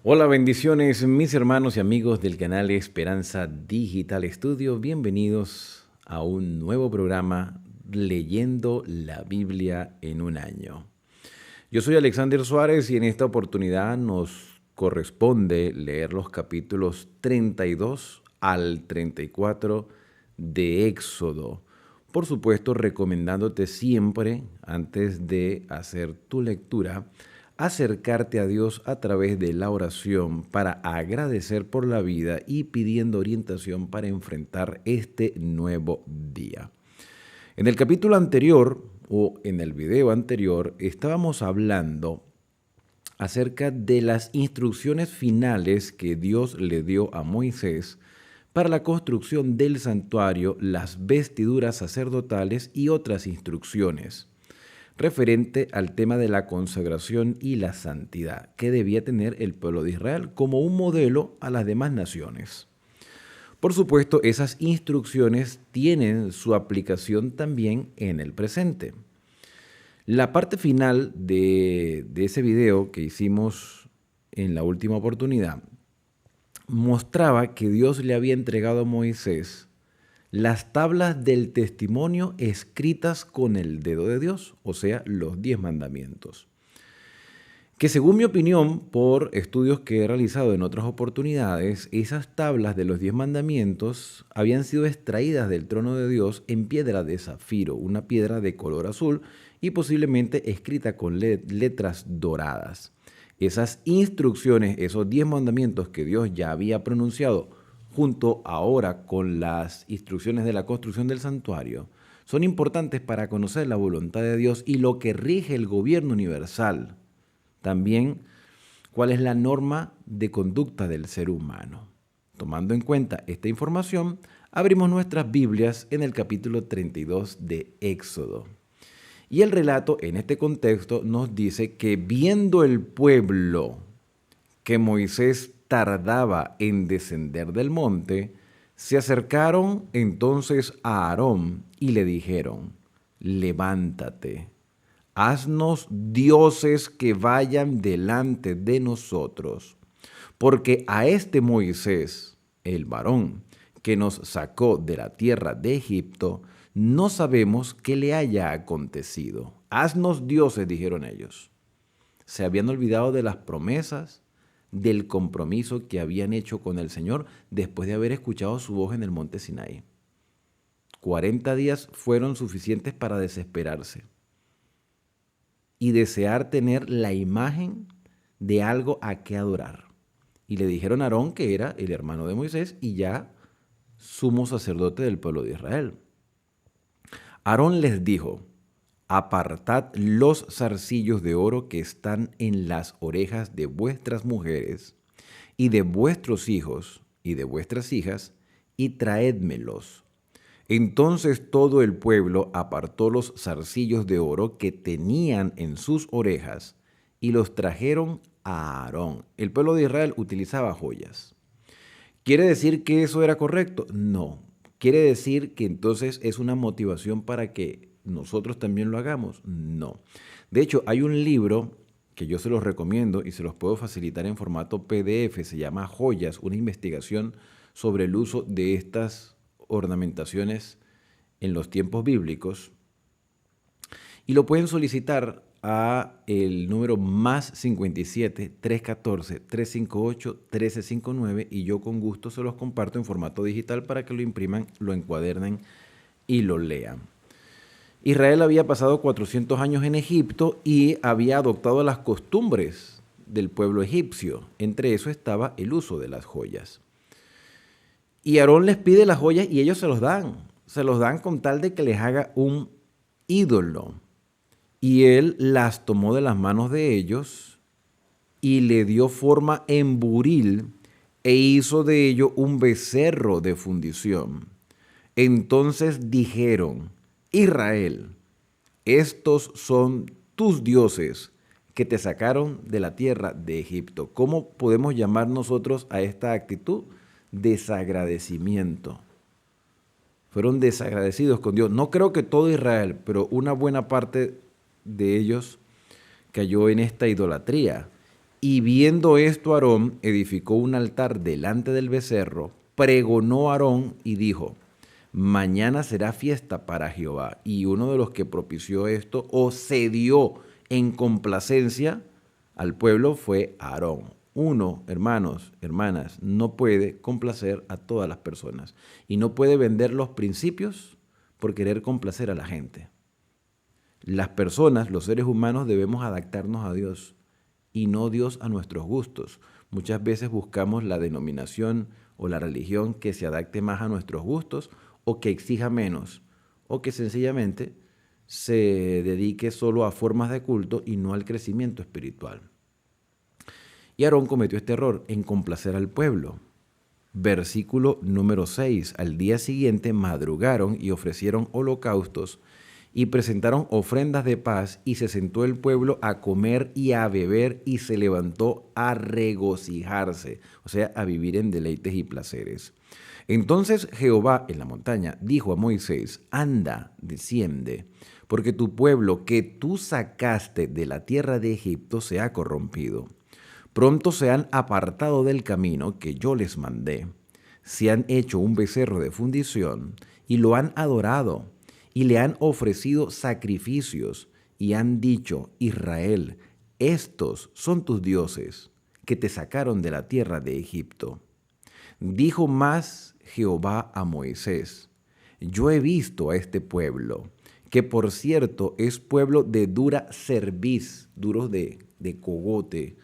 Hola, bendiciones, mis hermanos y amigos del canal Esperanza Digital Estudio. Bienvenidos a un nuevo programa Leyendo la Biblia en un año. Yo soy Alexander Suárez y en esta oportunidad nos corresponde leer los capítulos 32 al 34 de Éxodo. Por supuesto, recomendándote siempre, antes de hacer tu lectura, acercarte a Dios a través de la oración para agradecer por la vida y pidiendo orientación para enfrentar este nuevo día. En el capítulo anterior, o en el video anterior, estábamos hablando acerca de las instrucciones finales que Dios le dio a Moisés para la construcción del santuario, las vestiduras sacerdotales y otras instrucciones referente al tema de la consagración y la santidad que debía tener el pueblo de Israel como un modelo a las demás naciones. Por supuesto, esas instrucciones tienen su aplicación también en el presente. La parte final de ese video que hicimos en la última oportunidad mostraba que Dios le había entregado a Moisés las tablas del testimonio escritas con el dedo de Dios, o sea, los 10 mandamientos. Que según mi opinión, por estudios que he realizado en otras oportunidades, esas tablas de los 10 mandamientos habían sido extraídas del trono de Dios en piedra de zafiro, una piedra de color azul y posiblemente escrita con letras doradas. Esas instrucciones, esos 10 mandamientos que Dios ya había pronunciado junto ahora con las instrucciones de la construcción del santuario, son importantes para conocer la voluntad de Dios y lo que rige el gobierno universal. También, cuál es la norma de conducta del ser humano. Tomando en cuenta esta información, abrimos nuestras Biblias en el capítulo 32 de Éxodo. Y el relato en este contexto nos dice que viendo el pueblo que Moisés tardaba en descender del monte, se acercaron entonces a Aarón y le dijeron: levántate, haznos dioses que vayan delante de nosotros, porque a este Moisés, el varón que nos sacó de la tierra de Egipto, no sabemos qué le haya acontecido. Haznos dioses, dijeron ellos. Se habían olvidado de las promesas, del compromiso que habían hecho con el Señor después de haber escuchado su voz en el monte Sinaí. 40 días fueron suficientes para desesperarse y desear tener la imagen de algo a que adorar. Y le dijeron a Aarón, que era el hermano de Moisés y ya sumo sacerdote del pueblo de Israel. Aarón les dijo: apartad los zarcillos de oro que están en las orejas de vuestras mujeres y de vuestros hijos y de vuestras hijas, y traédmelos. Entonces todo el pueblo apartó los zarcillos de oro que tenían en sus orejas y los trajeron a Aarón. El pueblo de Israel utilizaba joyas. ¿Quiere decir que eso era correcto? No. ¿Quiere decir que entonces es una motivación para que nosotros también lo hagamos? No. De hecho, hay un libro que yo se los recomiendo y se los puedo facilitar en formato PDF, se llama Joyas, una investigación sobre el uso de estas ornamentaciones en los tiempos bíblicos, y lo pueden solicitar a el número más 57 314 358 1359 y yo con gusto se los comparto en formato digital para que lo impriman, lo encuadernen y lo lean. Israel había pasado 400 años en Egipto y había adoptado las costumbres del pueblo egipcio. Entre eso estaba el uso de las joyas. Y Aarón les pide las joyas y ellos se los dan. Se los dan con tal de que les haga un ídolo. Y él las tomó de las manos de ellos y le dio forma en buril e hizo de ello un becerro de fundición. Entonces dijeron: Israel, estos son tus dioses que te sacaron de la tierra de Egipto. ¿Cómo podemos llamar nosotros a esta actitud? Desagradecimiento. Fueron desagradecidos con Dios. No creo que todo Israel, pero una buena parte de ellos cayó en esta idolatría. Y viendo esto, Aarón edificó un altar delante del becerro, pregonó a Aarón y dijo: mañana será fiesta para Jehová. Y uno de los que propició esto o cedió en complacencia al pueblo fue Aarón. Uno, hermanos, hermanas, no puede complacer a todas las personas y no puede vender los principios por querer complacer a la gente. Las personas, los seres humanos, debemos adaptarnos a Dios y no Dios a nuestros gustos. Muchas veces buscamos la denominación o la religión que se adapte más a nuestros gustos o que exija menos, o que sencillamente se dedique solo a formas de culto y no al crecimiento espiritual. Y Aarón cometió este error en complacer al pueblo. Versículo número 6. Al día siguiente madrugaron y ofrecieron holocaustos y presentaron ofrendas de paz, y se sentó el pueblo a comer y a beber, y se levantó a regocijarse, o sea, a vivir en deleites y placeres. Entonces Jehová en la montaña dijo a Moisés: anda, desciende, porque tu pueblo que tú sacaste de la tierra de Egipto se ha corrompido. Pronto se han apartado del camino que yo les mandé. Se han hecho un becerro de fundición y lo han adorado, y le han ofrecido sacrificios, y han dicho: Israel, estos son tus dioses, que te sacaron de la tierra de Egipto. Dijo más Jehová a Moisés: yo he visto a este pueblo, que por cierto es pueblo de dura cerviz, duros de cogote,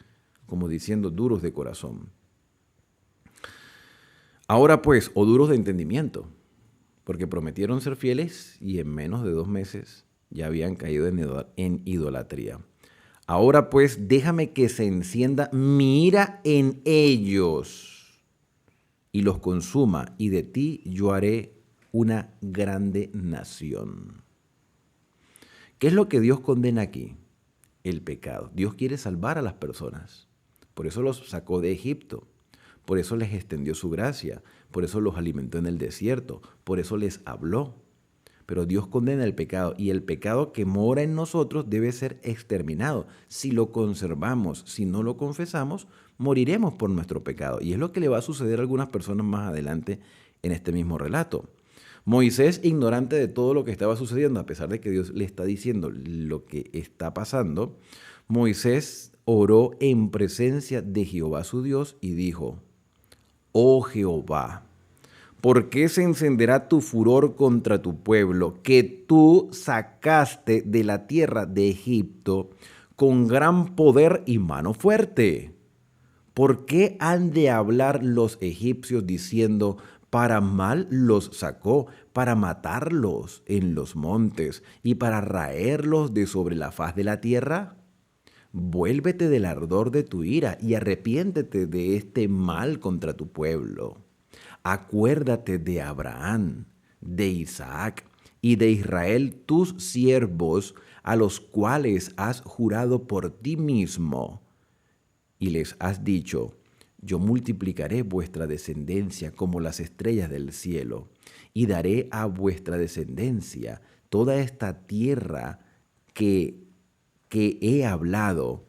como diciendo duros de corazón. Ahora pues, o duros de entendimiento, porque prometieron ser fieles y en menos de 2 meses ya habían caído en idolatría. Ahora pues, déjame que se encienda mi ira en ellos y los consuma, y de ti yo haré una grande nación. ¿Qué es lo que Dios condena aquí? El pecado. Dios quiere salvar a las personas. Por eso los sacó de Egipto. Por eso les extendió su gracia. Por eso los alimentó en el desierto. Por eso les habló. Pero Dios condena el pecado, y el pecado que mora en nosotros debe ser exterminado. Si lo conservamos, si no lo confesamos, moriremos por nuestro pecado. Y es lo que le va a suceder a algunas personas más adelante en este mismo relato. Moisés, ignorante de todo lo que estaba sucediendo, a pesar de que Dios le está diciendo lo que está pasando, Moisés oró en presencia de Jehová su Dios y dijo: oh Jehová, ¿por qué se encenderá tu furor contra tu pueblo, que tú sacaste de la tierra de Egipto con gran poder y mano fuerte? ¿Por qué han de hablar los egipcios diciendo: para mal los sacó, para matarlos en los montes y para raerlos de sobre la faz de la tierra? Vuélvete del ardor de tu ira y arrepiéntete de este mal contra tu pueblo. Acuérdate de Abraham, de Isaac y de Israel, tus siervos, a los cuales has jurado por ti mismo, y les has dicho: yo multiplicaré vuestra descendencia como las estrellas del cielo, y daré a vuestra descendencia toda esta tierra que he hablado,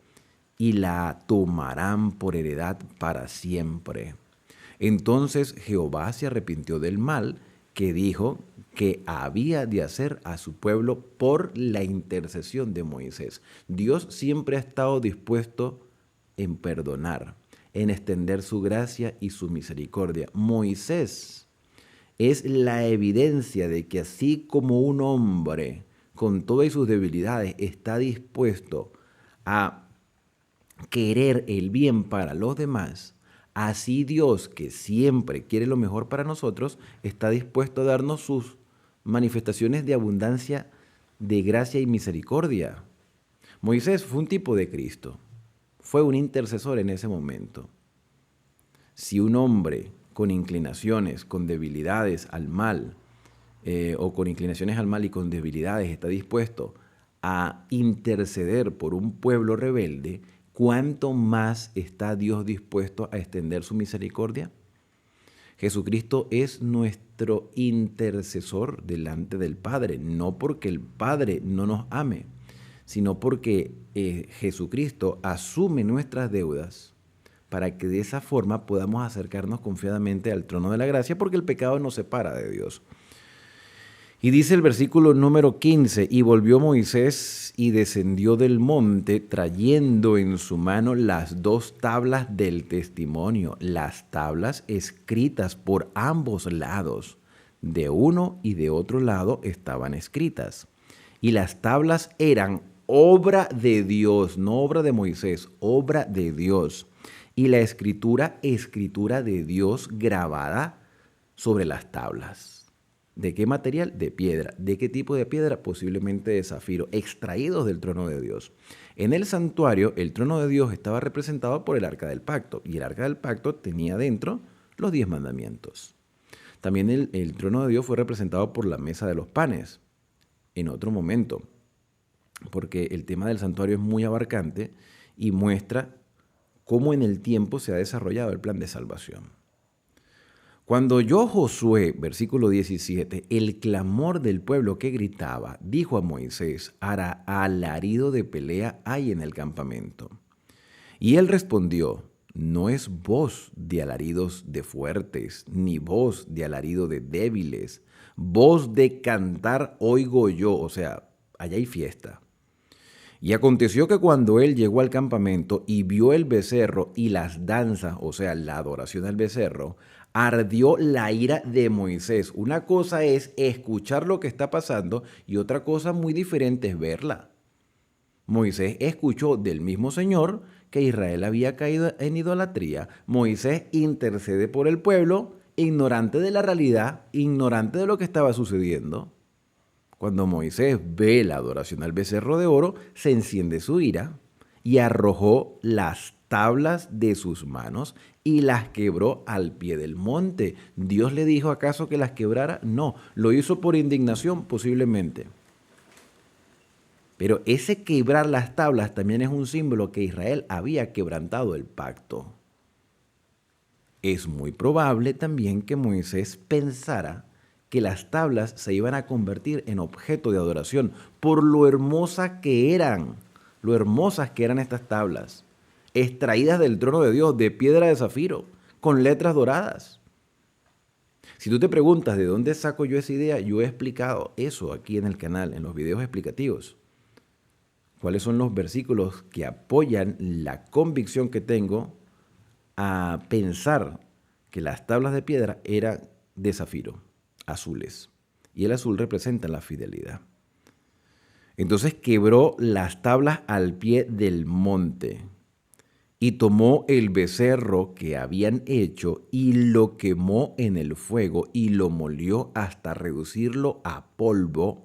y la tomarán por heredad para siempre. Entonces Jehová se arrepintió del mal que dijo que había de hacer a su pueblo por la intercesión de Moisés. Dios siempre ha estado dispuesto en perdonar, en extender su gracia y su misericordia. Moisés es la evidencia de que así como un hombre con todas sus debilidades está dispuesto a querer el bien para los demás, así Dios, que siempre quiere lo mejor para nosotros, está dispuesto a darnos sus manifestaciones de abundancia, de gracia y misericordia. Moisés fue un tipo de Cristo, fue un intercesor en ese momento. Si un hombre con inclinaciones, con debilidades al mal, o con inclinaciones al mal y con debilidades está dispuesto a interceder por un pueblo rebelde, ¿cuánto más está Dios dispuesto a extender su misericordia? Jesucristo es nuestro intercesor delante del Padre, no porque el Padre no nos ame, sino porque Jesucristo asume nuestras deudas para que de esa forma podamos acercarnos confiadamente al trono de la gracia, porque el pecado nos separa de Dios. Y dice el versículo número 15, y volvió Moisés y descendió del monte trayendo en su mano las 2 tablas del testimonio, las tablas escritas por ambos lados, de uno y de otro lado estaban escritas. Y las tablas eran obra de Dios, no obra de Moisés, obra de Dios. Y la escritura de Dios grabada sobre las tablas. ¿De qué material? De piedra. ¿De qué tipo de piedra? Posiblemente de zafiro, extraídos del trono de Dios. En el santuario, el trono de Dios estaba representado por el arca del pacto, y el arca del pacto tenía dentro los 10 mandamientos. También el trono de Dios fue representado por la mesa de los panes, en otro momento, porque el tema del santuario es muy abarcante y muestra cómo en el tiempo se ha desarrollado el plan de salvación. Cuando oyó Josué, versículo 17, el clamor del pueblo que gritaba, dijo a Moisés, alarido de pelea hay en el campamento. Y él respondió, no es voz de alaridos de fuertes, ni voz de alarido de débiles, voz de cantar oigo yo, o sea, allá hay fiesta. Y aconteció que cuando él llegó al campamento y vio el becerro y las danzas, o sea, la adoración al becerro, ardió la ira de Moisés. Una cosa es escuchar lo que está pasando y otra cosa muy diferente es verla. Moisés escuchó del mismo Señor que Israel había caído en idolatría. Moisés intercede por el pueblo, ignorante de la realidad, ignorante de lo que estaba sucediendo. Cuando Moisés ve la adoración al becerro de oro, se enciende su ira y arrojó las tablas de sus manos y las quebró al pie del monte. ¿Dios le dijo acaso que las quebrara? No, lo hizo por indignación posiblemente. Pero ese quebrar las tablas también es un símbolo que Israel había quebrantado el pacto. Es muy probable también que Moisés pensara que las tablas se iban a convertir en objeto de adoración por lo hermosas que eran estas tablas, extraídas del trono de Dios, de piedra de zafiro, con letras doradas. Si tú te preguntas de dónde saco yo esa idea, yo he explicado eso aquí en el canal, en los videos explicativos. ¿Cuáles son los versículos que apoyan la convicción que tengo a pensar que las tablas de piedra eran de zafiro, azules? Y el azul representa la fidelidad. Entonces quebró las tablas al pie del monte y tomó el becerro que habían hecho y lo quemó en el fuego y lo molió hasta reducirlo a polvo,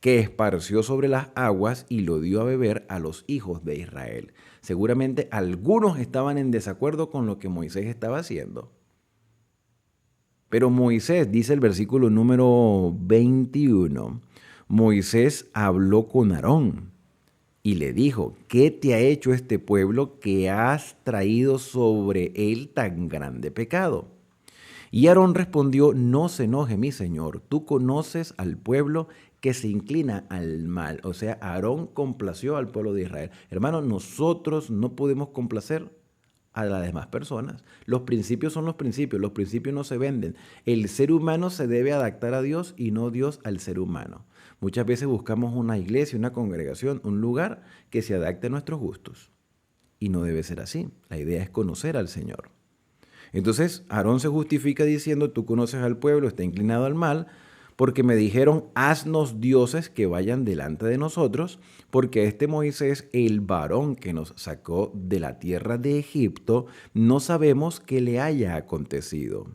que esparció sobre las aguas y lo dio a beber a los hijos de Israel. Seguramente algunos estaban en desacuerdo con lo que Moisés estaba haciendo. Pero Moisés, dice el versículo número 21, Moisés habló con Aarón y le dijo, ¿qué te ha hecho este pueblo que has traído sobre él tan grande pecado? Y Aarón respondió, no se enoje mi señor, tú conoces al pueblo que se inclina al mal. O sea, Aarón complació al pueblo de Israel. Hermanos, nosotros no podemos complacer a las demás personas. Los principios son los principios no se venden. El ser humano se debe adaptar a Dios y no Dios al ser humano. Muchas veces buscamos una iglesia, una congregación, un lugar que se adapte a nuestros gustos. Y no debe ser así. La idea es conocer al Señor. Entonces, Aarón se justifica diciendo, tú conoces al pueblo, está inclinado al mal, porque me dijeron, haznos dioses que vayan delante de nosotros, porque este Moisés, el varón que nos sacó de la tierra de Egipto, no sabemos qué le haya acontecido.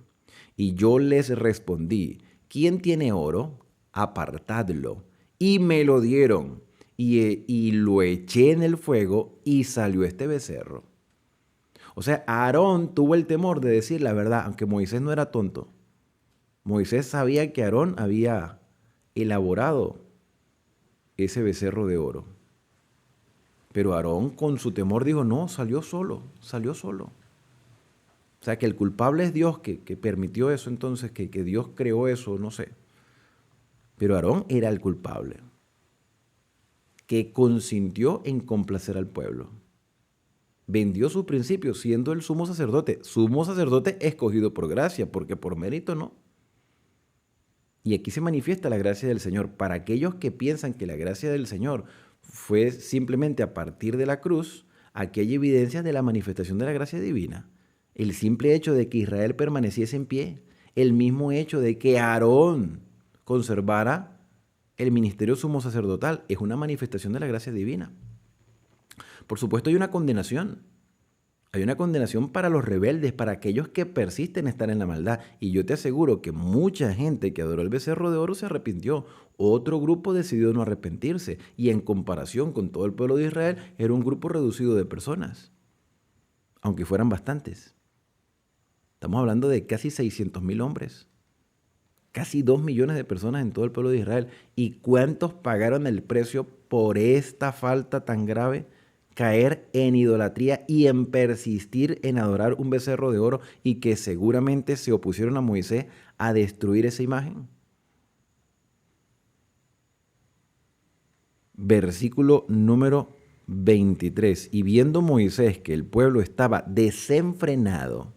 Y yo les respondí, ¿quién tiene oro? Apartadlo. Y me lo dieron, y lo eché en el fuego, y salió este becerro. O sea, Aarón tuvo el temor de decir la verdad, aunque Moisés no era tonto. Moisés sabía que Aarón había elaborado ese becerro de oro. Pero Aarón con su temor dijo, no, salió solo. O sea, que el culpable es Dios que permitió eso entonces, que Dios creó eso, no sé. Pero Aarón era el culpable. que consintió en complacer al pueblo. Vendió sus principios siendo el sumo sacerdote escogido por gracia, porque por mérito no. Y aquí se manifiesta la gracia del Señor. Para aquellos que piensan que la gracia del Señor fue simplemente a partir de la cruz, aquí hay evidencia de la manifestación de la gracia divina. El simple hecho de que Israel permaneciese en pie, el mismo hecho de que Aarón conservara el ministerio sumo sacerdotal, es una manifestación de la gracia divina. Por supuesto, hay una condenación. Hay una condenación para los rebeldes, para aquellos que persisten en estar en la maldad. Y yo te aseguro que mucha gente que adoró el becerro de oro se arrepintió. Otro grupo decidió no arrepentirse. Y en comparación con todo el pueblo de Israel, era un grupo reducido de personas, aunque fueran bastantes. Estamos hablando de casi 600,000 hombres. Casi 2 millones de personas en todo el pueblo de Israel. ¿Y cuántos pagaron el precio por esta falta tan grave? Caer en idolatría y en persistir en adorar un becerro de oro, y que seguramente se opusieron a Moisés a destruir esa imagen. Versículo número 23. Y viendo Moisés que el pueblo estaba desenfrenado,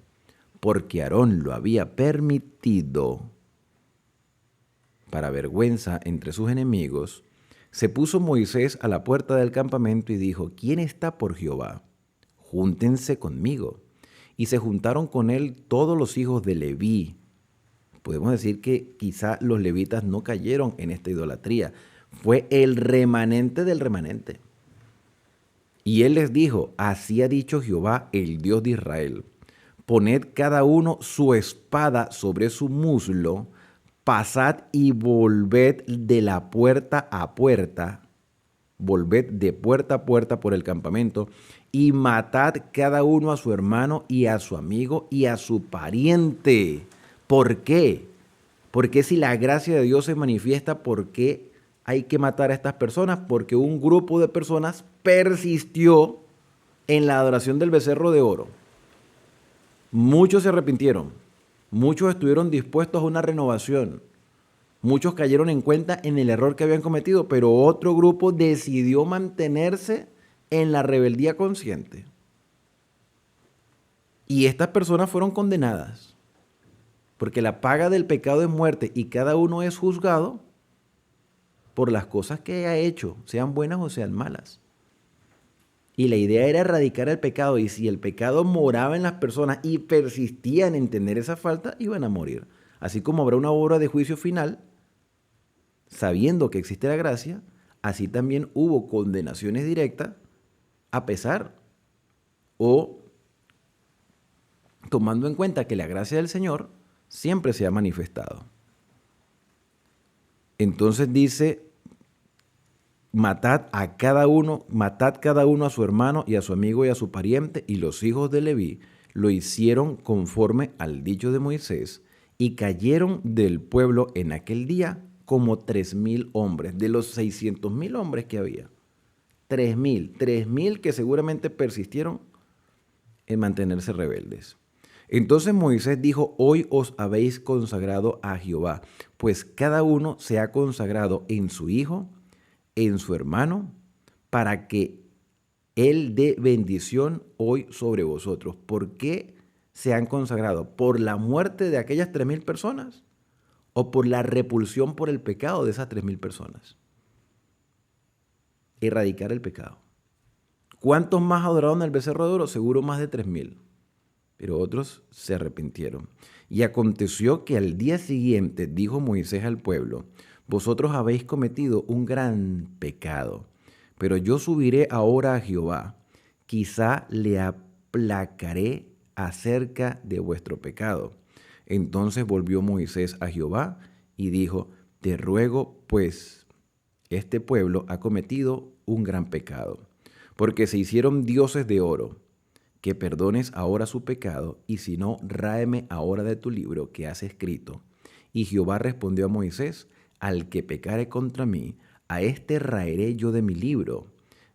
porque Aarón lo había permitido, para vergüenza entre sus enemigos, se puso Moisés a la puerta del campamento y dijo: ¿Quién está por Jehová? Júntense conmigo. Y se juntaron con él todos los hijos de Leví. Podemos decir que quizá los levitas no cayeron en esta idolatría. Fue el remanente del remanente. Y él les dijo: así ha dicho Jehová, el Dios de Israel: poned cada uno su espada sobre su muslo, pasad y volved de la puerta a puerta, volved de puerta a puerta por el campamento, y matad cada uno a su hermano y a su amigo y a su pariente. ¿Por qué? Porque si la gracia de Dios se manifiesta, ¿por qué hay que matar a estas personas? Porque un grupo de personas persistió en la adoración del becerro de oro. Muchos se arrepintieron. Muchos estuvieron dispuestos a una renovación. Muchos cayeron en cuenta en el error que habían cometido, pero otro grupo decidió mantenerse en la rebeldía consciente. Y estas personas fueron condenadas, porque la paga del pecado es muerte, y cada uno es juzgado por las cosas que haya hecho, sean buenas o sean malas. Y la idea era erradicar el pecado, y si el pecado moraba en las personas y persistían en tener esa falta, iban a morir. Así como habrá una obra de juicio final, sabiendo que existe la gracia, así también hubo condenaciones directas, a pesar o tomando en cuenta que la gracia del Señor siempre se ha manifestado. Entonces dice: matad cada uno a su hermano y a su amigo y a su pariente. Y los hijos de Leví lo hicieron conforme al dicho de Moisés, y cayeron del pueblo en aquel día como 3,000 hombres, de los 600,000 hombres que había. 3,000 que seguramente persistieron en mantenerse rebeldes. Entonces Moisés dijo: hoy os habéis consagrado a Jehová, pues cada uno se ha consagrado en su hijo, en su hermano, para que él dé bendición hoy sobre vosotros. ¿Por qué se han consagrado? ¿Por la muerte de aquellas 3,000 personas? ¿O por la repulsión por el pecado de esas 3,000 personas? Erradicar el pecado. ¿Cuántos más adoraron al becerro de oro? Seguro más de 3,000. Pero otros se arrepintieron. Y aconteció que al día siguiente dijo Moisés al pueblo: vosotros habéis cometido un gran pecado, pero yo subiré ahora a Jehová, quizá le aplacaré acerca de vuestro pecado. Entonces volvió Moisés a Jehová y dijo: te ruego, pues, este pueblo ha cometido un gran pecado, porque se hicieron dioses de oro, que perdones ahora su pecado, y si no, ráeme ahora de tu libro que has escrito. Y Jehová respondió a Moisés: al que pecare contra mí, a éste raeré yo de mi libro.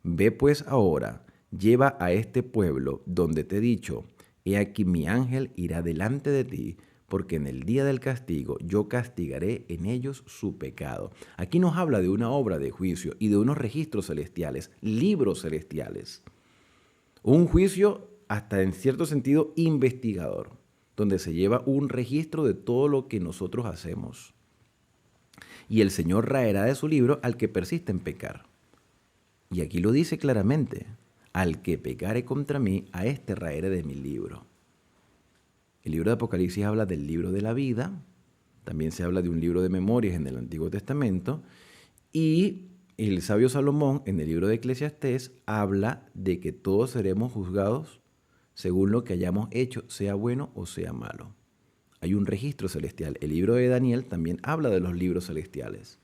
Ve pues ahora, lleva a este pueblo donde te he dicho: he aquí mi ángel irá delante de ti porque en el día del castigo yo castigaré en ellos su pecado. Aquí nos habla de una obra de juicio y de unos registros celestiales, libros celestiales. Un juicio hasta en cierto sentido investigador, donde se lleva un registro de todo lo que nosotros hacemos. Y el Señor raerá de su libro al que persiste en pecar. Y aquí lo dice claramente: al que pecare contra mí, a este raeré de mi libro. El libro de Apocalipsis habla del libro de la vida, también se habla de un libro de memorias en el Antiguo Testamento, y el sabio Salomón en el libro de Eclesiastés habla de que todos seremos juzgados según lo que hayamos hecho, sea bueno o sea malo. Hay un registro celestial. El libro de Daniel también habla de los libros celestiales.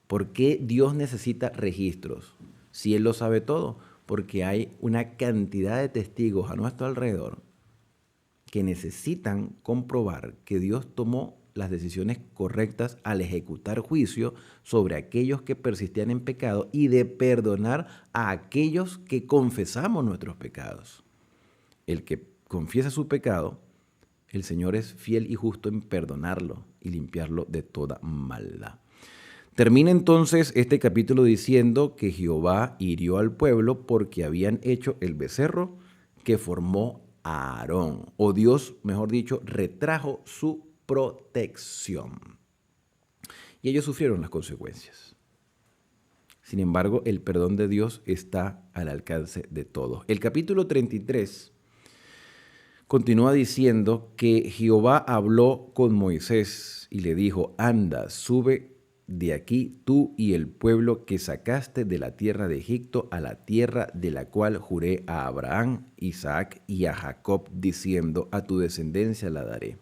¿Por qué Dios necesita registros? Si Él lo sabe todo, porque hay una cantidad de testigos a nuestro alrededor que necesitan comprobar que Dios tomó las decisiones correctas al ejecutar juicio sobre aquellos que persistían en pecado y de perdonar a aquellos que confesamos nuestros pecados. El que confiesa su pecado, el Señor es fiel y justo en perdonarlo y limpiarlo de toda maldad. Termina entonces este capítulo diciendo que Jehová hirió al pueblo porque habían hecho el becerro que formó a Aarón, o Dios, mejor dicho, retrajo su protección. Y ellos sufrieron las consecuencias. Sin embargo, el perdón de Dios está al alcance de todos. El capítulo 33 continúa diciendo que Jehová habló con Moisés y le dijo: anda, sube de aquí tú y el pueblo que sacaste de la tierra de Egipto a la tierra de la cual juré a Abraham, Isaac y a Jacob, diciendo: a tu descendencia la daré.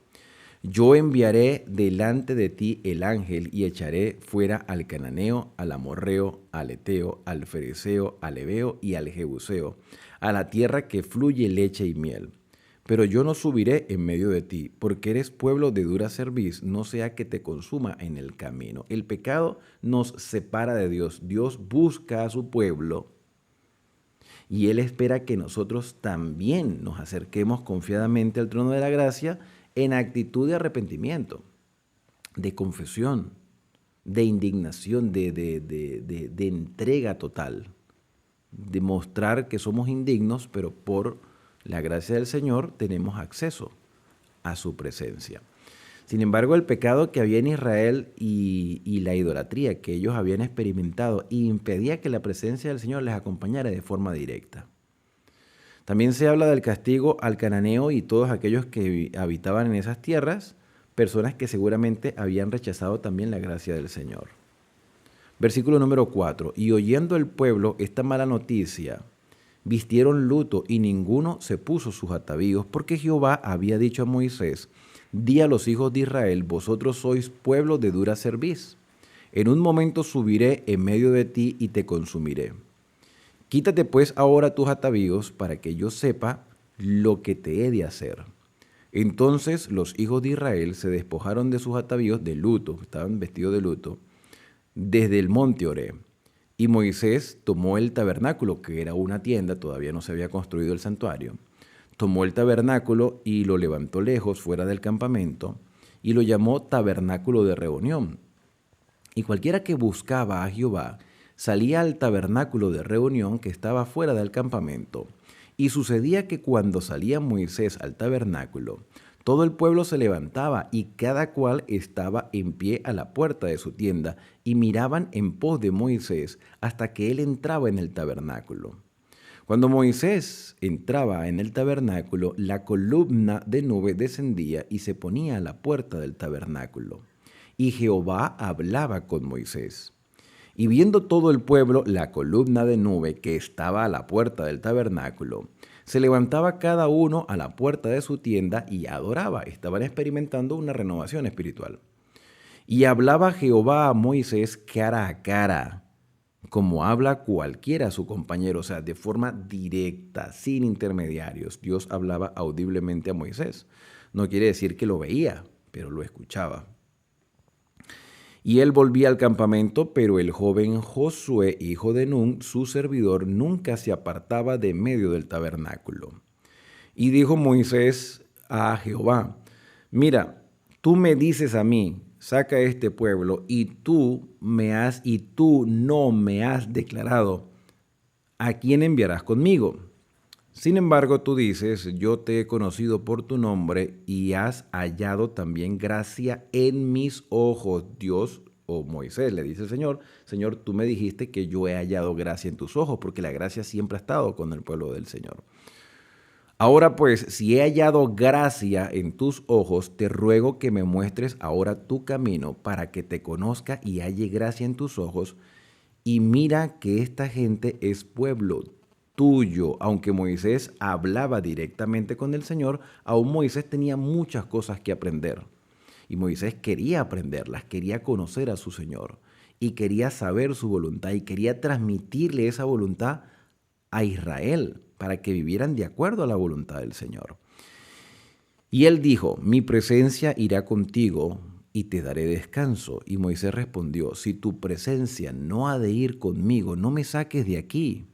Yo enviaré delante de ti el ángel y echaré fuera al cananeo, al amorreo, al eteo, al fereceo, al heveo y al jebuseo, a la tierra que fluye leche y miel. Pero yo no subiré en medio de ti, porque eres pueblo de dura cerviz, no sea que te consuma en el camino. El pecado nos separa de Dios. Dios busca a su pueblo y Él espera que nosotros también nos acerquemos confiadamente al trono de la gracia en actitud de arrepentimiento, de confesión, de indignación, de entrega total, de mostrar que somos indignos, pero por la gracia del Señor tenemos acceso a su presencia. Sin embargo, el pecado que había en Israel y la idolatría que ellos habían experimentado impedía que la presencia del Señor les acompañara de forma directa. También se habla del castigo al cananeo y todos aquellos que habitaban en esas tierras, personas que seguramente habían rechazado también la gracia del Señor. Versículo número 4. Y oyendo el pueblo esta mala noticia, vistieron luto y ninguno se puso sus atavíos, porque Jehová había dicho a Moisés: di a los hijos de Israel: vosotros sois pueblo de dura cerviz. En un momento subiré en medio de ti y te consumiré. Quítate pues ahora tus atavíos para que yo sepa lo que te he de hacer. Entonces los hijos de Israel se despojaron de sus atavíos de luto, estaban vestidos de luto, desde el monte Horeb. Y Moisés tomó el tabernáculo, que era una tienda, todavía no se había construido el santuario. Tomó el tabernáculo y lo levantó lejos, fuera del campamento, y lo llamó tabernáculo de reunión. Y cualquiera que buscaba a Jehová salía al tabernáculo de reunión que estaba fuera del campamento. Y sucedía que cuando salía Moisés al tabernáculo, todo el pueblo se levantaba y cada cual estaba en pie a la puerta de su tienda y miraban en pos de Moisés hasta que él entraba en el tabernáculo. Cuando Moisés entraba en el tabernáculo, la columna de nube descendía y se ponía a la puerta del tabernáculo. Y Jehová hablaba con Moisés. Y viendo todo el pueblo la columna de nube que estaba a la puerta del tabernáculo, se levantaba cada uno a la puerta de su tienda y adoraba. Estaban experimentando una renovación espiritual. Y hablaba Jehová a Moisés cara a cara, como habla cualquiera a su compañero, o sea, de forma directa, sin intermediarios. Dios hablaba audiblemente a Moisés. No quiere decir que lo veía, pero lo escuchaba. Y él volvía al campamento, pero el joven Josué, hijo de Nun, su servidor, nunca se apartaba de medio del tabernáculo. Y dijo Moisés a Jehová: Mira, tú me dices a mí, saca este pueblo, y tú no me has declarado a quién enviarás conmigo. Sin embargo, tú dices, yo te he conocido por tu nombre y has hallado también gracia en mis ojos. Dios o Moisés le dice al Señor, Señor, tú me dijiste que yo he hallado gracia en tus ojos, porque la gracia siempre ha estado con el pueblo del Señor. Ahora pues, si he hallado gracia en tus ojos, te ruego que me muestres ahora tu camino para que te conozca y halle gracia en tus ojos. Y mira que esta gente es pueblo tuyo. Aunque Moisés hablaba directamente con el Señor, aún Moisés tenía muchas cosas que aprender. Y Moisés quería aprenderlas, quería conocer a su Señor y quería saber su voluntad y quería transmitirle esa voluntad a Israel para que vivieran de acuerdo a la voluntad del Señor. Y él dijo, mi presencia irá contigo y te daré descanso. Y Moisés respondió, si tu presencia no ha de ir conmigo, no me saques de aquí.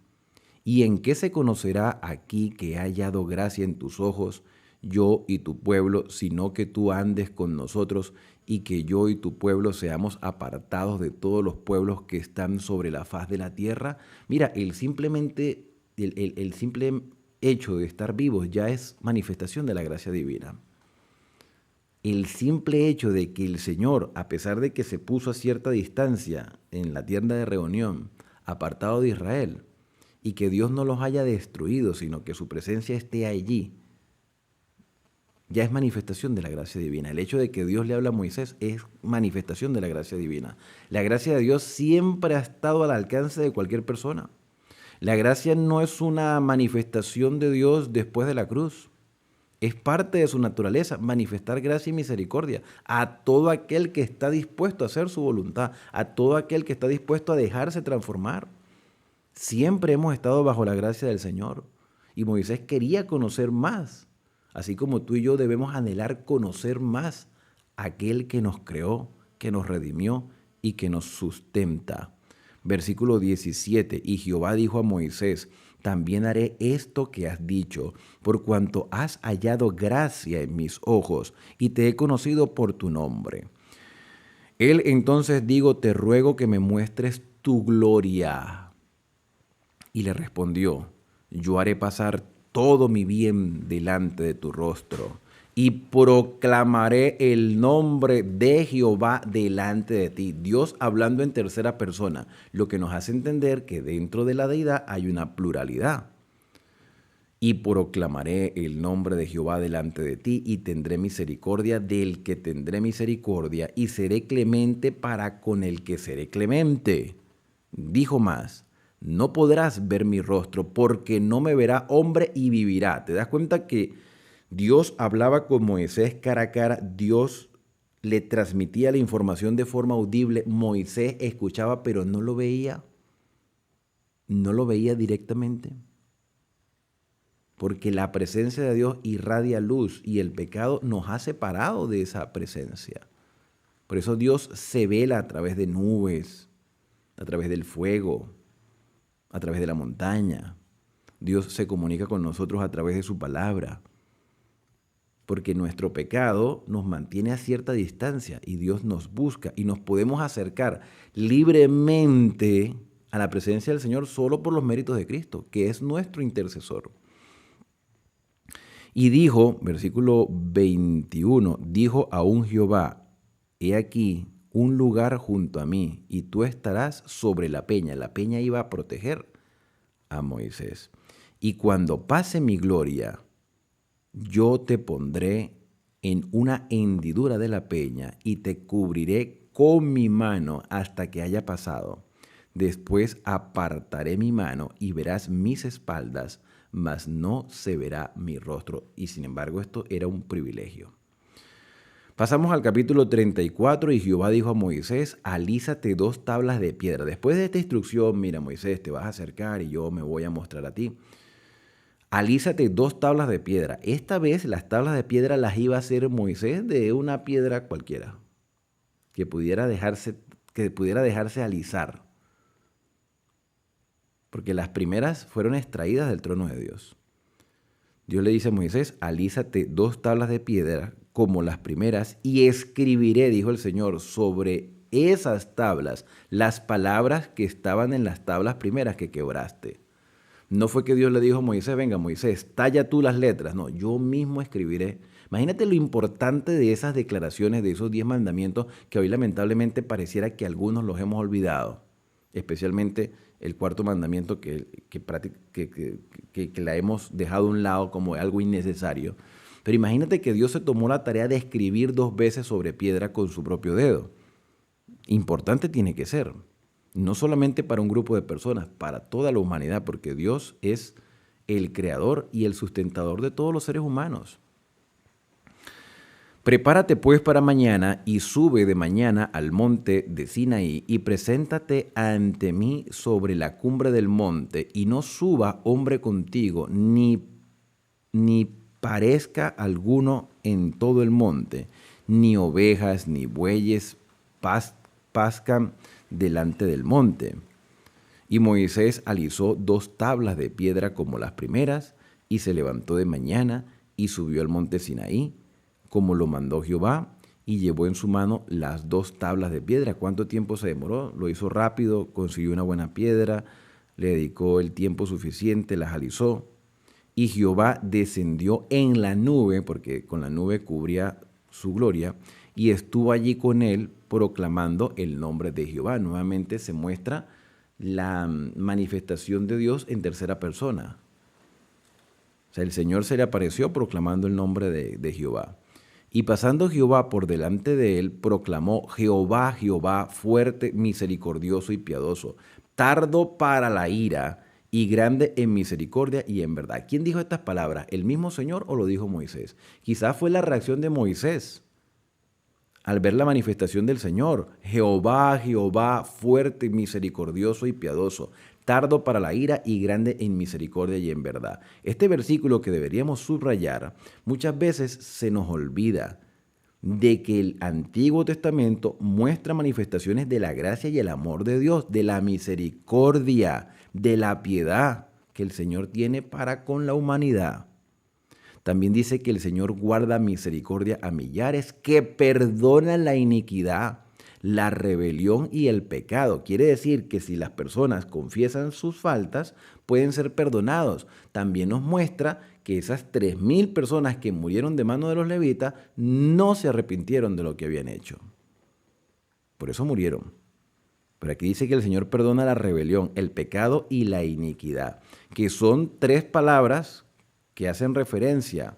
¿Y en qué se conocerá aquí que he hallado gracia en tus ojos, yo y tu pueblo, sino que tú andes con nosotros y que yo y tu pueblo seamos apartados de todos los pueblos que están sobre la faz de la tierra? Mira, el simple hecho de estar vivos ya es manifestación de la gracia divina. El simple hecho de que el Señor, a pesar de que se puso a cierta distancia en la tienda de reunión, apartado de Israel, y que Dios no los haya destruido, sino que su presencia esté allí, ya es manifestación de la gracia divina. El hecho de que Dios le habla a Moisés es manifestación de la gracia divina. La gracia de Dios siempre ha estado al alcance de cualquier persona. La gracia no es una manifestación de Dios después de la cruz. Es parte de su naturaleza manifestar gracia y misericordia a todo aquel que está dispuesto a hacer su voluntad, a todo aquel que está dispuesto a dejarse transformar. Siempre hemos estado bajo la gracia del Señor y Moisés quería conocer más, así como tú y yo debemos anhelar conocer más a aquel que nos creó, que nos redimió y que nos sustenta. Versículo 17, y Jehová dijo a Moisés, también haré esto que has dicho, por cuanto has hallado gracia en mis ojos y te he conocido por tu nombre. Él entonces digo, te ruego que me muestres tu gloria. Y le respondió, yo haré pasar todo mi bien delante de tu rostro y proclamaré el nombre de Jehová delante de ti. Dios hablando en tercera persona, lo que nos hace entender que dentro de la deidad hay una pluralidad. Y proclamaré el nombre de Jehová delante de ti y tendré misericordia del que tendré misericordia y seré clemente para con el que seré clemente. Dijo más, no podrás ver mi rostro porque no me verá hombre y vivirá. ¿Te das cuenta que Dios hablaba con Moisés cara a cara? Dios le transmitía la información de forma audible. Moisés escuchaba pero no lo veía. No lo veía directamente. Porque la presencia de Dios irradia luz y el pecado nos ha separado de esa presencia. Por eso Dios se vela a través de nubes, a través del fuego, a través de la montaña. Dios se comunica con nosotros a través de su palabra. Porque nuestro pecado nos mantiene a cierta distancia y Dios nos busca y nos podemos acercar libremente a la presencia del Señor solo por los méritos de Cristo, que es nuestro intercesor. Y dijo, versículo 21, dijo aún Jehová, he aquí un lugar junto a mí, y tú estarás sobre la peña. La peña iba a proteger a Moisés. Y cuando pase mi gloria, yo te pondré en una hendidura de la peña y te cubriré con mi mano hasta que haya pasado. Después apartaré mi mano y verás mis espaldas, mas no se verá mi rostro. Y sin embargo, esto era un privilegio. Pasamos al capítulo 34 y Jehová dijo a Moisés, alízate 2 tablas de piedra. Después de esta instrucción, mira Moisés, te vas a acercar y yo me voy a mostrar a ti. Alízate 2 tablas de piedra. Esta vez las tablas de piedra las iba a hacer Moisés de una piedra cualquiera, que pudiera dejarse alisar. Porque las primeras fueron extraídas del trono de Dios. Dios le dice a Moisés, alízate 2 tablas de piedra como las primeras y escribiré, dijo el Señor, sobre esas tablas las palabras que estaban en las tablas primeras que quebraste. No fue que Dios le dijo a Moisés, venga Moisés, talla tú las letras. No, yo mismo escribiré. Imagínate lo importante de esas declaraciones, de esos 10 mandamientos, que hoy lamentablemente pareciera que algunos los hemos olvidado. Especialmente el cuarto mandamiento que la hemos dejado a un lado como algo innecesario. Pero imagínate que Dios se tomó la tarea de escribir 2 veces sobre piedra con su propio dedo. Importante tiene que ser. No solamente para un grupo de personas, para toda la humanidad, porque Dios es el creador y el sustentador de todos los seres humanos. Prepárate pues para mañana y sube de mañana al monte de Sinaí y preséntate ante mí sobre la cumbre del monte, y no suba hombre contigo, ni parezca alguno en todo el monte, ni ovejas ni bueyes pascan delante del monte. Y Moisés alisó 2 tablas de piedra como las primeras, y se levantó de mañana y subió al monte Sinaí, como lo mandó Jehová, y llevó en su mano las 2 tablas de piedra. ¿Cuánto tiempo se demoró? Lo hizo rápido, consiguió una buena piedra, le dedicó el tiempo suficiente, las alisó. Y Jehová descendió en la nube, porque con la nube cubría su gloria, y estuvo allí con él proclamando el nombre de Jehová. Nuevamente se muestra la manifestación de Dios en tercera persona. O sea, el Señor se le apareció proclamando el nombre de Jehová. Y pasando Jehová por delante de él, proclamó: Jehová, Jehová, fuerte, misericordioso y piadoso, tardo para la ira y grande en misericordia y en verdad. ¿Quién dijo estas palabras? ¿El mismo Señor o lo dijo Moisés? Quizás fue la reacción de Moisés al ver la manifestación del Señor. Jehová, Jehová, fuerte, misericordioso y piadoso, tardo para la ira y grande en misericordia y en verdad. Este versículo que deberíamos subrayar, muchas veces se nos olvida de que el Antiguo Testamento muestra manifestaciones de la gracia y el amor de Dios, de la misericordia, de la piedad que el Señor tiene para con la humanidad. También dice que el Señor guarda misericordia a millares, que perdona la iniquidad, la rebelión y el pecado. Quiere decir que si las personas confiesan sus faltas, pueden ser perdonados. También nos muestra que esas 3,000 personas que murieron de mano de los levitas no se arrepintieron de lo que habían hecho. Por eso murieron. Pero aquí dice que el Señor perdona la rebelión, el pecado y la iniquidad, que son 3 palabras que hacen referencia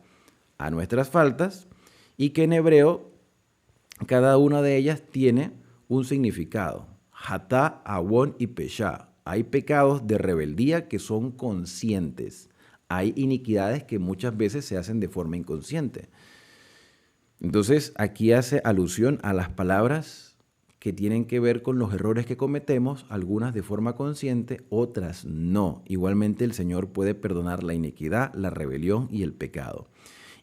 a nuestras faltas y que en hebreo cada una de ellas tiene un significado. Hatá, Awón y Peshá. Hay pecados de rebeldía que son conscientes. Hay iniquidades que muchas veces se hacen de forma inconsciente. Entonces aquí hace alusión a las palabras que tienen que ver con los errores que cometemos, algunas de forma consciente, otras no. Igualmente el Señor puede perdonar la iniquidad, la rebelión y el pecado.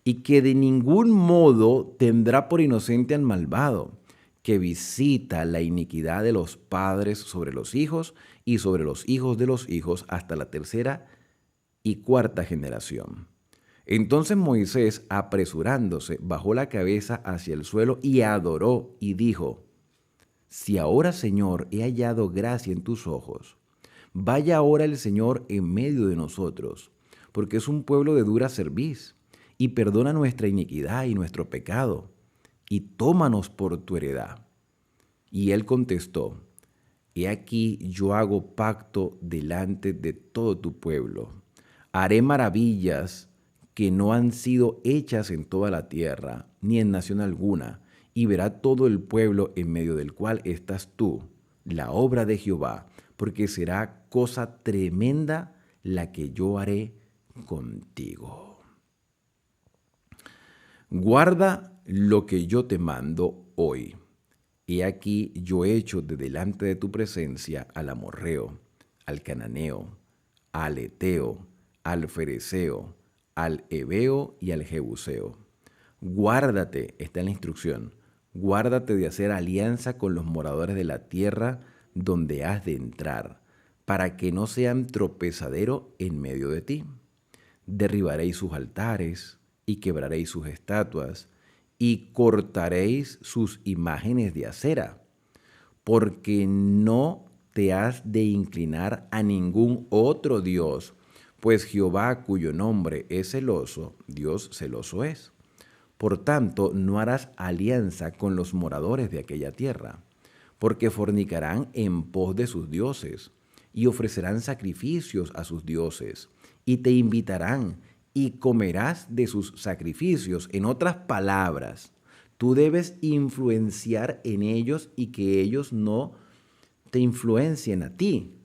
Y que de ningún modo tendrá por inocente al malvado, que visita la iniquidad de los padres sobre los hijos y sobre los hijos de los hijos hasta la 3ª y 4ª generación. Entonces Moisés, apresurándose, bajó la cabeza hacia el suelo y adoró y dijo: Si ahora, Señor, he hallado gracia en tus ojos, vaya ahora el Señor en medio de nosotros, porque es un pueblo de dura cerviz, y perdona nuestra iniquidad y nuestro pecado, y tómanos por tu heredad. Y él contestó: He aquí yo hago pacto delante de todo tu pueblo. Haré maravillas que no han sido hechas en toda la tierra, ni en nación alguna, y verá todo el pueblo en medio del cual estás tú, la obra de Jehová, porque será cosa tremenda la que yo haré contigo. Guarda lo que yo te mando hoy. He aquí yo he hecho de delante de tu presencia al amorreo, al cananeo, al eteo, al fereceo, al heveo y al jebuseo. Guárdate, está en la instrucción, guárdate de hacer alianza con los moradores de la tierra donde has de entrar, para que no sean tropezadero en medio de ti. Derribaréis sus altares y quebraréis sus estatuas y cortaréis sus imágenes de acera, porque no te has de inclinar a ningún otro Dios, pues Jehová, cuyo nombre es celoso, Dios celoso es. Por tanto, no harás alianza con los moradores de aquella tierra, porque fornicarán en pos de sus dioses, y ofrecerán sacrificios a sus dioses, y te invitarán, y comerás de sus sacrificios. En otras palabras, tú debes influenciar en ellos y que ellos no te influencien a ti.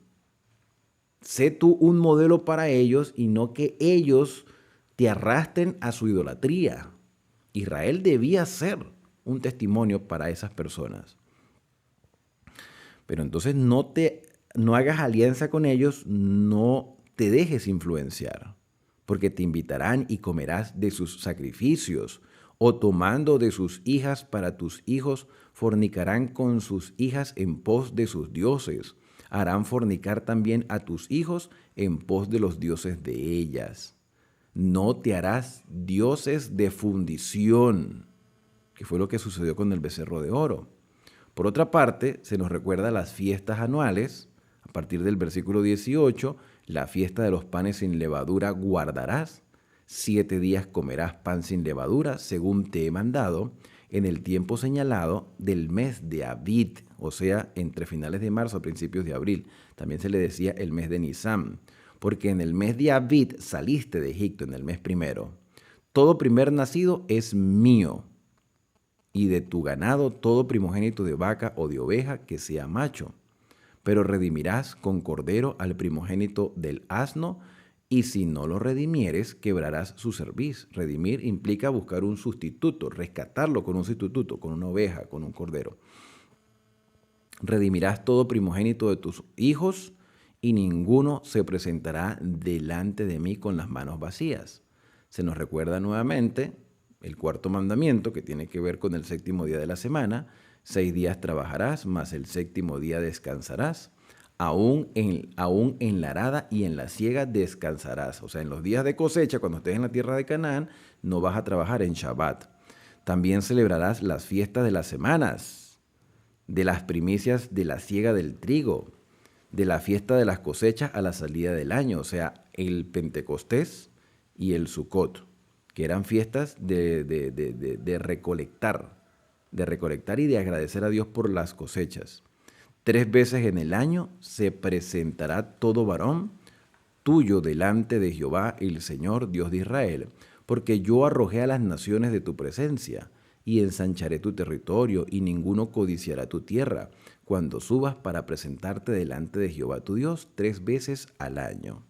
Sé tú un modelo para ellos y no que ellos te arrastren a su idolatría. Israel debía ser un testimonio para esas personas. Pero entonces no hagas alianza con ellos, no te dejes influenciar, porque te invitarán y comerás de sus sacrificios, o tomando de sus hijas para tus hijos, fornicarán con sus hijas en pos de sus dioses. Harán fornicar también a tus hijos en pos de los dioses de ellas. No te harás dioses de fundición, que fue lo que sucedió con el becerro de oro. Por otra parte, se nos recuerda las fiestas anuales. A partir del versículo 18, la fiesta de los panes sin levadura guardarás. 7 días comerás pan sin levadura, según te he mandado, en el tiempo señalado del mes de Abib, o sea, entre finales de marzo a principios de abril. También se le decía el mes de Nisán, porque en el mes de Abib saliste de Egipto, en el mes primero. Todo primer nacido es mío, y de tu ganado todo primogénito de vaca o de oveja que sea macho. Pero redimirás con cordero al primogénito del asno, y si no lo redimieres, quebrarás su cerviz. Redimir implica buscar un sustituto, rescatarlo con un sustituto, con una oveja, con un cordero. Redimirás todo primogénito de tus hijos, y ninguno se presentará delante de mí con las manos vacías. Se nos recuerda nuevamente el cuarto mandamiento, que tiene que ver con el séptimo día de la semana. 6 días trabajarás, mas el séptimo día descansarás. Aún en la arada y en la siega descansarás. O sea, en los días de cosecha, cuando estés en la tierra de Canaán, no vas a trabajar en Shabbat. También celebrarás las fiestas de las semanas, de las primicias de la siega del trigo, de la fiesta de las cosechas a la salida del año, o sea, el Pentecostés y el Sucot, que eran fiestas de recolectar y de agradecer a Dios por las cosechas. 3 veces en el año se presentará todo varón tuyo delante de Jehová, el Señor, Dios de Israel, porque yo arrojé a las naciones de tu presencia, y ensancharé tu territorio, y ninguno codiciará tu tierra, cuando subas para presentarte delante de Jehová tu Dios 3 veces al año.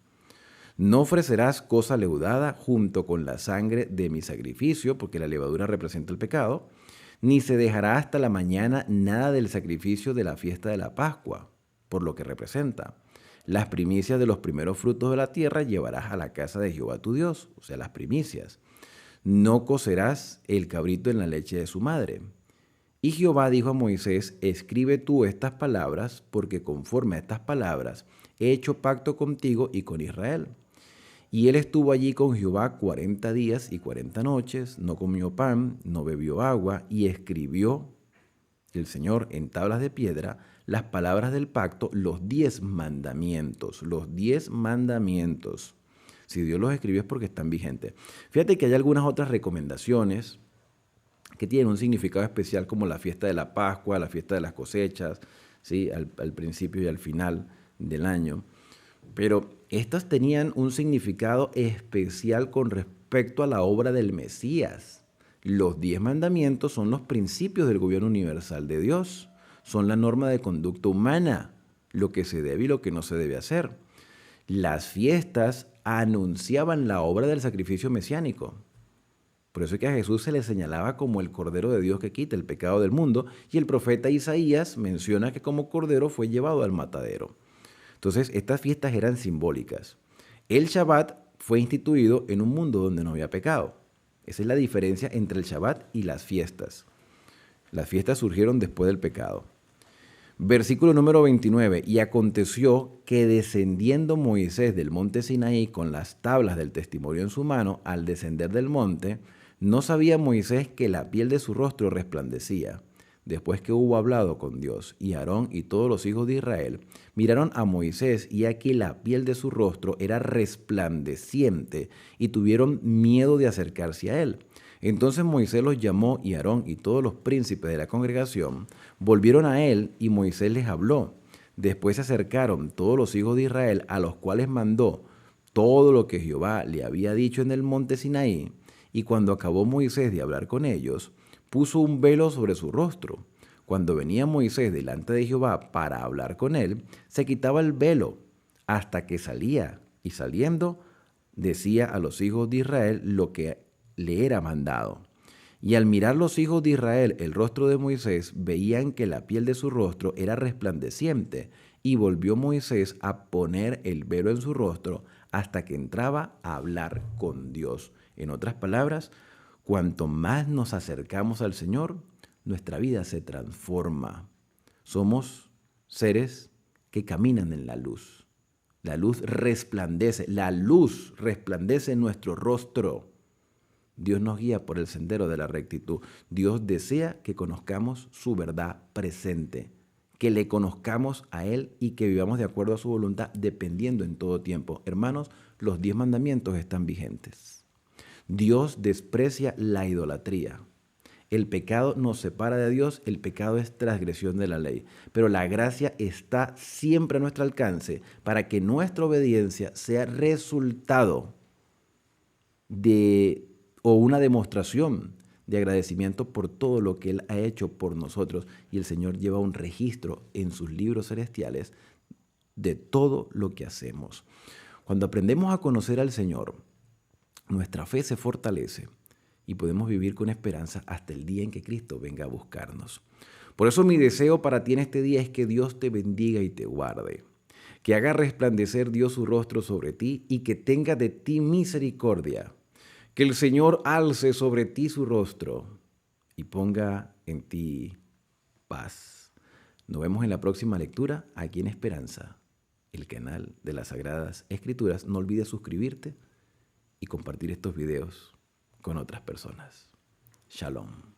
No ofrecerás cosa leudada junto con la sangre de mi sacrificio, porque la levadura representa el pecado, ni se dejará hasta la mañana nada del sacrificio de la fiesta de la Pascua, por lo que representa. Las primicias de los primeros frutos de la tierra llevarás a la casa de Jehová tu Dios, o sea, las primicias. No cocerás el cabrito en la leche de su madre. Y Jehová dijo a Moisés: escribe tú estas palabras, porque conforme a estas palabras he hecho pacto contigo y con Israel. Y él estuvo allí con Jehová 40 días y 40 noches, no comió pan, no bebió agua, y escribió el Señor en tablas de piedra las palabras del pacto, los 10 mandamientos, los 10 mandamientos. Si Dios los escribió es porque están vigentes. Fíjate que hay algunas otras recomendaciones que tienen un significado especial, como la fiesta de la Pascua, la fiesta de las cosechas, ¿sí? al principio y al final del año. Pero estas tenían un significado especial con respecto a la obra del Mesías. Los 10 mandamientos son los principios del gobierno universal de Dios. Son la norma de conducta humana, lo que se debe y lo que no se debe hacer. Las fiestas anunciaban la obra del sacrificio mesiánico. Por eso es que a Jesús se le señalaba como el Cordero de Dios que quita el pecado del mundo, y el profeta Isaías menciona que como Cordero fue llevado al matadero. Entonces, estas fiestas eran simbólicas. El Shabbat fue instituido en un mundo donde no había pecado. Esa es la diferencia entre el Shabbat y las fiestas. Las fiestas surgieron después del pecado. Versículo número 29. Y aconteció que descendiendo Moisés del monte Sinaí con las tablas del testimonio en su mano, al descender del monte, no sabía Moisés que la piel de su rostro resplandecía. Después que hubo hablado con Dios, y Aarón y todos los hijos de Israel miraron a Moisés, y aquí la piel de su rostro era resplandeciente, y tuvieron miedo de acercarse a él. Entonces Moisés los llamó, y Aarón y todos los príncipes de la congregación volvieron a él, y Moisés les habló. Después se acercaron todos los hijos de Israel, a los cuales mandó todo lo que Jehová le había dicho en el monte Sinaí. Y cuando acabó Moisés de hablar con ellos, puso un velo sobre su rostro. Cuando venía Moisés delante de Jehová para hablar con él, se quitaba el velo hasta que salía, y saliendo decía a los hijos de Israel lo que le era mandado. Y al mirar los hijos de Israel el rostro de Moisés, veían que la piel de su rostro era resplandeciente, y volvió Moisés a poner el velo en su rostro hasta que entraba a hablar con Dios. En otras palabras, cuanto más nos acercamos al Señor, nuestra vida se transforma. Somos seres que caminan en la luz. La luz resplandece en nuestro rostro. Dios nos guía por el sendero de la rectitud. Dios desea que conozcamos su verdad presente, que le conozcamos a Él y que vivamos de acuerdo a su voluntad, dependiendo en todo tiempo. Hermanos, los 10 mandamientos están vigentes. Dios desprecia la idolatría. El pecado nos separa de Dios, el pecado es transgresión de la ley. Pero la gracia está siempre a nuestro alcance para que nuestra obediencia sea resultado o una demostración de agradecimiento por todo lo que Él ha hecho por nosotros. Y el Señor lleva un registro en sus libros celestiales de todo lo que hacemos. Cuando aprendemos a conocer al Señor, nuestra fe se fortalece y podemos vivir con esperanza hasta el día en que Cristo venga a buscarnos. Por eso mi deseo para ti en este día es que Dios te bendiga y te guarde, que haga resplandecer Dios su rostro sobre ti y que tenga de ti misericordia, que el Señor alce sobre ti su rostro y ponga en ti paz. Nos vemos en la próxima lectura aquí en Esperanza, el canal de las Sagradas Escrituras. No olvides suscribirte y compartir estos videos con otras personas. Shalom.